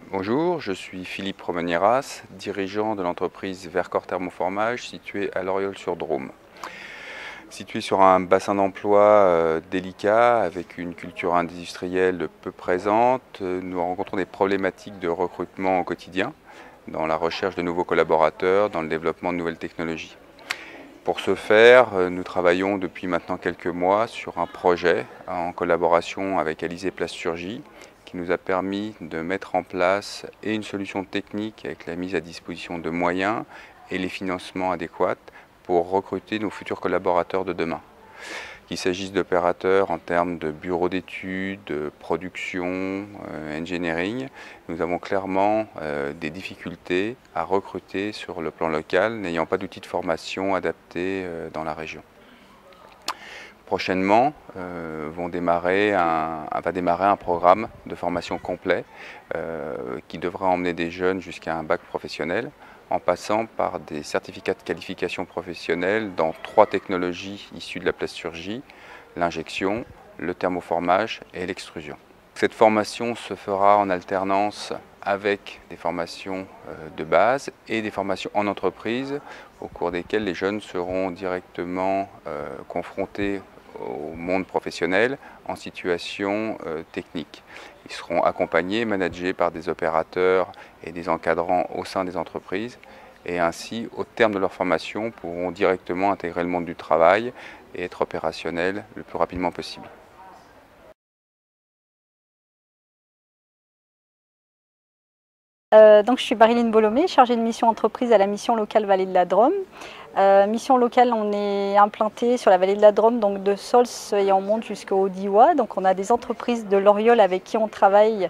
Bonjour, je suis Philippe Romanieras, dirigeant de l'entreprise Vercors Thermoformage située à Loriol-sur-Drôme. Située sur un bassin d'emploi délicat, avec une culture industrielle peu présente, nous rencontrons des problématiques de recrutement au quotidien, dans la recherche de nouveaux collaborateurs, dans le développement de nouvelles technologies. Pour ce faire, nous travaillons depuis maintenant quelques mois sur un projet en collaboration avec Alizé Plasturgie, qui nous a permis de mettre en place une solution technique avec la mise à disposition de moyens et les financements adéquats pour recruter nos futurs collaborateurs de demain. Qu'il s'agisse d'opérateurs en termes de bureaux d'études, de production, engineering, nous avons clairement des difficultés à recruter sur le plan local, n'ayant pas d'outils de formation adaptés dans la région. Prochainement, va démarrer un programme de formation complet qui devra emmener des jeunes jusqu'à un bac professionnel, en passant par des certificats de qualification professionnelle dans 3 technologies issues de la plasturgie, l'injection, le thermoformage et l'extrusion. Cette formation se fera en alternance avec des formations de base et des formations en entreprise, au cours desquelles les jeunes seront directement confrontés au monde professionnel en situation technique. Ils seront accompagnés, managés par des opérateurs et des encadrants au sein des entreprises et ainsi, au terme de leur formation, pourront directement intégrer le monde du travail et être opérationnels le plus rapidement possible. Donc je suis Marilyn Bolomé, chargée de mission entreprise à la mission locale Vallée de la Drôme. Mission locale, on est implanté sur la Vallée de la Drôme, donc de Sols et on monte jusqu'au Diois. Donc on a des entreprises de Loriol avec qui on travaille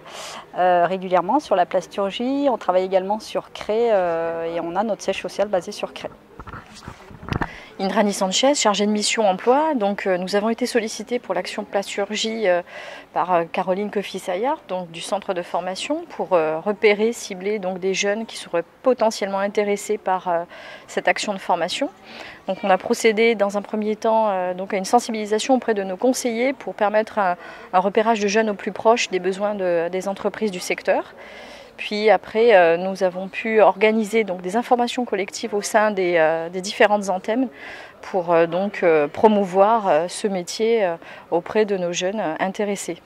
régulièrement sur la plasturgie. On travaille également sur Cré et on a notre siège social basé sur Cré. Indrani Sanchez, chargée de mission emploi. Donc, nous avons été sollicités pour l'action plasturgie par Caroline Kofi-Sayard, donc du centre de formation, pour repérer, cibler donc, des jeunes qui seraient potentiellement intéressés par cette action de formation. Donc, on a procédé dans un premier temps donc, à une sensibilisation auprès de nos conseillers pour permettre un repérage de jeunes au plus proche des besoins des entreprises du secteur. Puis après, nous avons pu organiser donc, des informations collectives au sein des différentes antennes pour donc, promouvoir ce métier auprès de nos jeunes intéressés.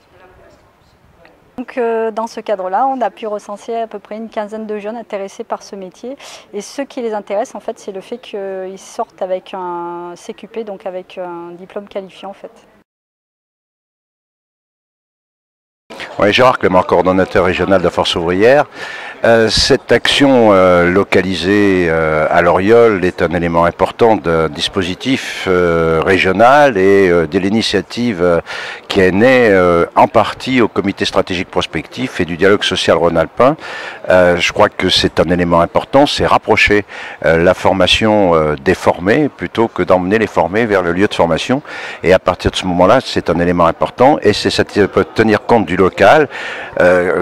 Donc, dans ce cadre-là, on a pu recenser à peu près une quinzaine de jeunes intéressés par ce métier. Et ce qui les intéresse, en fait, c'est le fait qu'ils sortent avec un CQP, donc avec un diplôme qualifiant, en fait. Oui, Gérard Clément, coordonnateur régional de la Force ouvrière. Cette action localisée à Loriol est un élément important d'un dispositif régional et de l'initiative qui est née en partie au comité stratégique prospectif et du dialogue social rhône-alpin. Je crois que c'est un élément important, c'est rapprocher la formation des formés plutôt que d'emmener les formés vers le lieu de formation. Et à partir de ce moment-là, c'est un élément important et c'est ça peut tenir compte du local.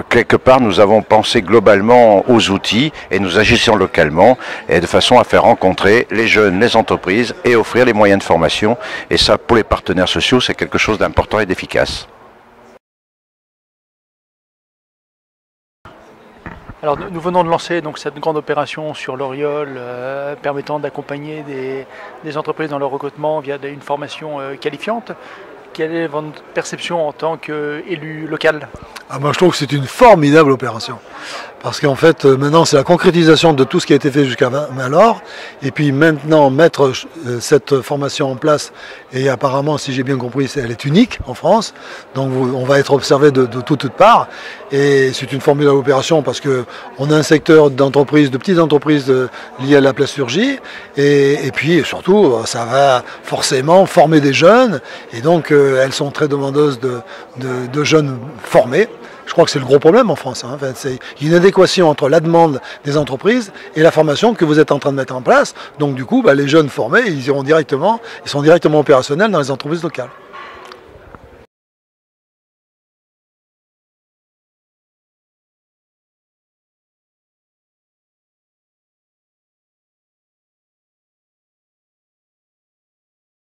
Quelque part, nous avons pensé globalement aux outils et nous agissons localement et de façon à faire rencontrer les jeunes, les entreprises et offrir les moyens de formation. Et ça, pour les partenaires sociaux, c'est quelque chose d'important et d'efficace. Alors nous venons de lancer donc, cette grande opération sur Loriol permettant d'accompagner des entreprises dans leur recrutement via une formation qualifiante. Quelle est votre perception en tant qu'élu local ? Moi je trouve que c'est une formidable opération. Parce qu'en fait, maintenant, c'est la concrétisation de tout ce qui a été fait jusqu'à alors. Et puis maintenant, mettre cette formation en place, et apparemment, si j'ai bien compris, elle est unique en France. Donc on va être observé de toutes parts. Et c'est une formidable opération parce qu'on a un secteur d'entreprises, de petites entreprises liées à la plasturgie. Et puis surtout, ça va forcément former des jeunes. Et donc, elles sont très demandeuses de jeunes formés. Je crois que c'est le gros problème en France. Hein. Enfin, c'est une inadéquation entre la demande des entreprises et la formation que vous êtes en train de mettre en place. Donc du coup, les jeunes formés, ils sont directement opérationnels dans les entreprises locales.